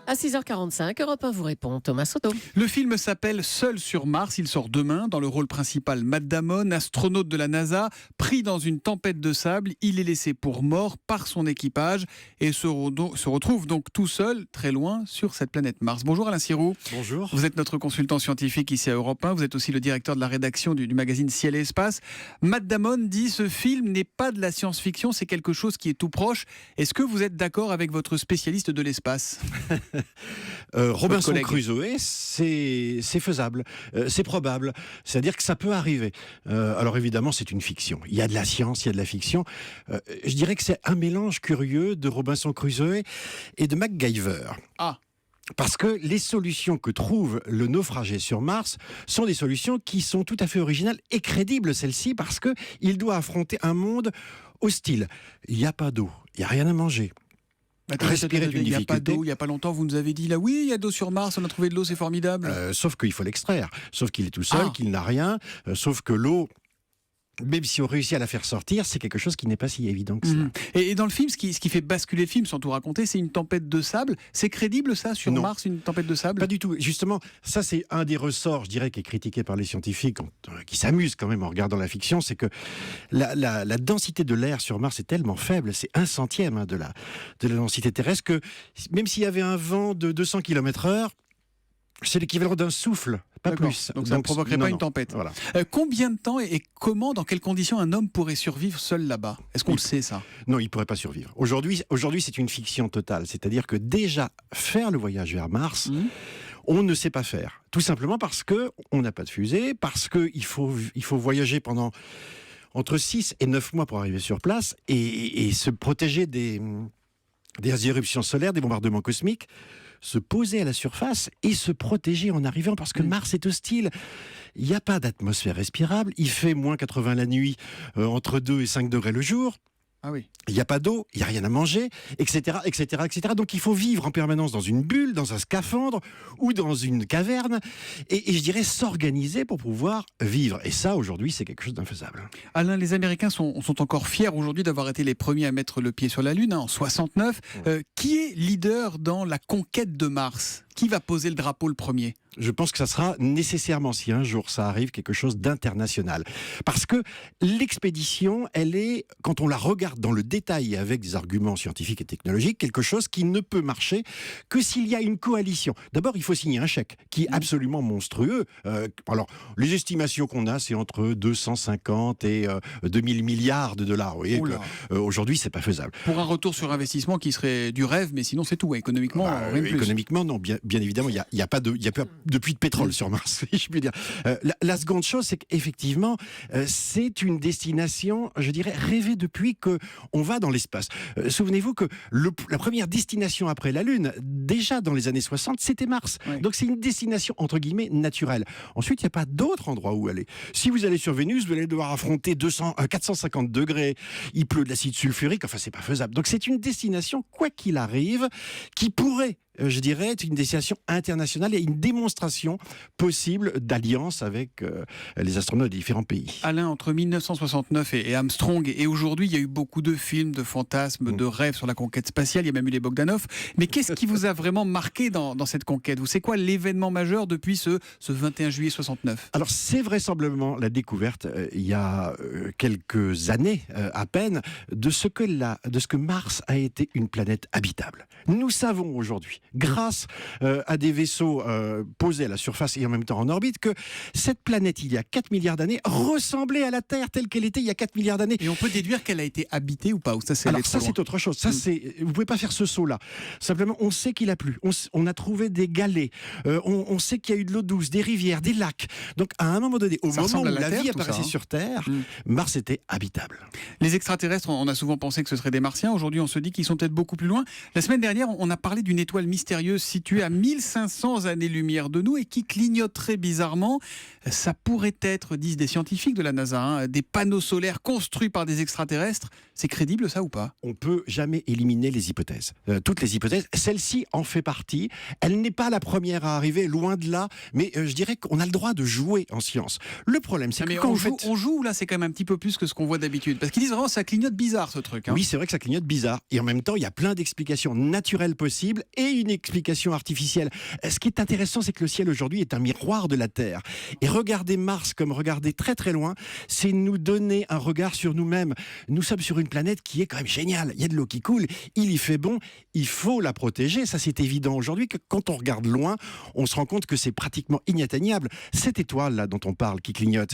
À 6h45, Europe 1 vous répond, Thomas Soto. Le film s'appelle Seul sur Mars. Il sort demain. Dans le rôle principal, Matt Damon, astronaute de la NASA, pris dans une tempête de sable. Il est laissé pour mort par son équipage et se retrouve donc tout seul, très loin, sur cette planète Mars. Bonjour Alain Sirou. Bonjour. Vous êtes notre consultant scientifique ici à Europe 1. Vous êtes aussi le directeur de la rédaction du magazine Ciel et Espace. Matt Damon dit ce film n'est pas de la science-fiction, c'est quelque chose qui est tout proche. Est-ce que vous êtes d'accord avec votre spécialiste de l'espace ? Robinson Crusoe, c'est faisable, c'est probable, c'est-à-dire que ça peut arriver. Alors évidemment, c'est une fiction. Il y a de la science, il y a de la fiction. Je dirais que c'est un mélange curieux de Robinson Crusoe et de MacGyver. Ah. Parce que les solutions que trouve le naufragé sur Mars sont des solutions qui sont tout à fait originales et crédibles, celles-ci, parce qu'il doit affronter un monde hostile. Il n'y a pas d'eau, il n'y a rien à manger. Respirer est une difficulté. Il n'y a pas d'eau, il n'y a pas longtemps, vous nous avez dit là, oui, il y a d'eau sur Mars, on a trouvé de l'eau, c'est formidable. Sauf qu'il faut l'extraire, sauf qu'il est tout seul, qu'il n'a rien, sauf que l'eau, même si on réussit à la faire sortir, c'est quelque chose qui n'est pas si évident que ça. Et dans le film, ce qui fait basculer le film, sans tout raconter, c'est une tempête de sable. C'est crédible ça, sur Mars, une tempête de sable ? Pas du tout. Justement, ça c'est un des ressorts, je dirais, qui est critiqué par les scientifiques, qui s'amusent quand même en regardant la fiction, c'est que la densité de l'air sur Mars est tellement faible, c'est 1/100 de la densité terrestre, que même s'il y avait un vent de 200 km/h, c'est l'équivalent d'un souffle, pas plus. Donc ça ne provoquerait pas une tempête. Voilà. Combien de temps et comment, dans quelles conditions un homme pourrait survivre seul là-bas ? Est-ce qu'on le sait ça ? Non, il ne pourrait pas survivre. Aujourd'hui, c'est une fiction totale. C'est-à-dire que déjà, faire le voyage vers Mars, on ne sait pas faire. Tout simplement parce qu'on n'a pas de fusée, parce qu'il faut voyager pendant entre 6 et 9 mois pour arriver sur place et se protéger des éruptions solaires, des bombardements cosmiques, se poser à la surface et se protéger en arrivant, parce que Mars est hostile. Il n'y a pas d'atmosphère respirable, il fait moins 80 la nuit, entre 2 et 5 degrés le jour. Ah oui. Il n'y a pas d'eau, il n'y a rien à manger, etc., etc., etc. Donc il faut vivre en permanence dans une bulle, dans un scaphandre ou dans une caverne, et je dirais s'organiser pour pouvoir vivre. Et ça, aujourd'hui, c'est quelque chose d'infaisable. Alain, les Américains sont encore fiers aujourd'hui d'avoir été les premiers à mettre le pied sur la Lune, en 69. Qui est leader dans la conquête de Mars ? Qui va poser le drapeau le premier ? Je pense que ça sera nécessairement, si un jour ça arrive, quelque chose d'international. Parce que l'expédition, elle est, quand on la regarde dans le détail avec des arguments scientifiques et technologiques, quelque chose qui ne peut marcher que s'il y a une coalition. D'abord, il faut signer un chèque qui est absolument monstrueux. Alors, les estimations qu'on a, c'est entre 250 et 2000 milliards de dollars. Vous voyez qu'aujourd'hui, c'est pas faisable. Pour un retour sur investissement qui serait du rêve, mais sinon c'est tout. Économiquement, rien de plus. Économiquement, non. Bien évidemment, il n'y a pas de puits de pétrole sur Mars, si je puis dire. La seconde chose, c'est qu'effectivement, c'est une destination, je dirais, rêvée depuis qu'on va dans l'espace. Souvenez-vous que la première destination après la Lune, déjà dans les années 60, c'était Mars. Oui. Donc c'est une destination, entre guillemets, naturelle. Ensuite, il n'y a pas d'autre endroit où aller. Si vous allez sur Vénus, vous allez devoir affronter 450 degrés, il pleut de l'acide sulfurique, enfin, c'est pas faisable. Donc c'est une destination, quoi qu'il arrive, qui pourrait, je dirais, être une destination internationale et une démonstration possible d'alliance avec les astronautes des différents pays. Alain, entre 1969 et Armstrong et aujourd'hui, il y a eu beaucoup de films, de fantasmes, de rêves sur la conquête spatiale. Il y a même eu les Bogdanov. Mais qu'est-ce qui vous a vraiment marqué dans cette conquête ? C'est quoi l'événement majeur depuis ce 21 juillet 69 ? Alors, c'est vraisemblablement la découverte, il y a quelques années à peine, de ce que Mars a été une planète habitable. Nous savons aujourd'hui, grâce à des vaisseaux posés à la surface et en même temps en orbite, que cette planète, il y a 4 milliards d'années, ressemblait à la Terre telle qu'elle était il y a 4 milliards d'années. Et on peut déduire qu'elle a été habitée ou pas ? Ou ça, c'est autre chose. Ça, vous pouvez pas faire ce saut-là. Simplement, on sait qu'il a plu. On a trouvé des galets. On sait qu'il y a eu de l'eau douce, des rivières, des lacs. Donc, à un moment donné, au moment où la vie apparaissait sur Terre, Mars était habitable. Les extraterrestres, on a souvent pensé que ce seraient des Martiens. Aujourd'hui, on se dit qu'ils sont peut-être beaucoup plus loin. La semaine dernière, on a parlé d'une étoile mystérieuse mystérieuse située à 1500 années-lumière de nous et qui clignoterait bizarrement. Ça pourrait être, disent des scientifiques de la NASA, des panneaux solaires construits par des extraterrestres. C'est crédible ça ou pas? On ne peut jamais éliminer les hypothèses. Toutes les hypothèses, celle-ci en fait partie. Elle n'est pas la première à arriver, loin de là, mais je dirais qu'on a le droit de jouer en science. Le problème, c'est que quand on joue là, c'est quand même un petit peu plus que ce qu'on voit d'habitude. Parce qu'ils disent vraiment ça clignote bizarre ce truc. Oui, c'est vrai que ça clignote bizarre. Et en même temps, il y a plein d'explications naturelles possibles et une explication artificielle. Ce qui est intéressant, c'est que le ciel aujourd'hui est un miroir de la Terre. Et regarder Mars comme regarder très très loin, c'est nous donner un regard sur nous-mêmes. Nous sommes sur une planète qui est quand même géniale. Il y a de l'eau qui coule, il y fait bon, il faut la protéger. Ça, c'est évident aujourd'hui que quand on regarde loin, on se rend compte que c'est pratiquement inatteignable. Cette étoile-là dont on parle, qui clignote,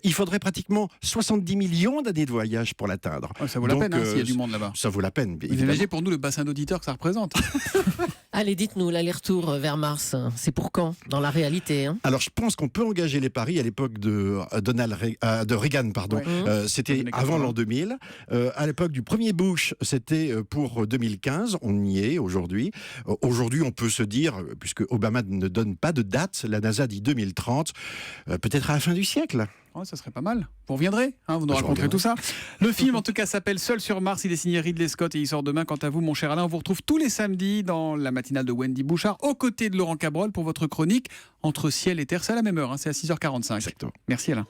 il faudrait pratiquement 70 millions d'années de voyage pour l'atteindre. Oh, ça vaut la peine s'il y a du monde là-bas. Ça vaut la peine. Vous imaginez pour nous le bassin d'auditeurs que ça représente. Allez, dites-nous, l'aller-retour vers Mars, c'est pour quand, dans la réalité Alors, je pense qu'on peut engager les paris à l'époque de Reagan, pardon. Ouais. C'était avant l'an 2000. À l'époque du premier Bush, c'était pour 2015. On y est aujourd'hui. Aujourd'hui, on peut se dire, puisque Obama ne donne pas de date, la NASA dit 2030, peut-être à la fin du siècle. Ouais, ça serait pas mal. Vous reviendrez, vous nous Je raconterez reviendrai. tout ça. Le film, en tout cas, s'appelle Seul sur Mars. Il est signé Ridley Scott et il sort demain. Quant à vous, mon cher Alain, on vous retrouve tous les samedis dans la matinale de Wendy Bouchard, aux côtés de Laurent Cabrol pour votre chronique Entre ciel et terre. C'est à la même heure, c'est à 6h45. Exactement. Merci Alain.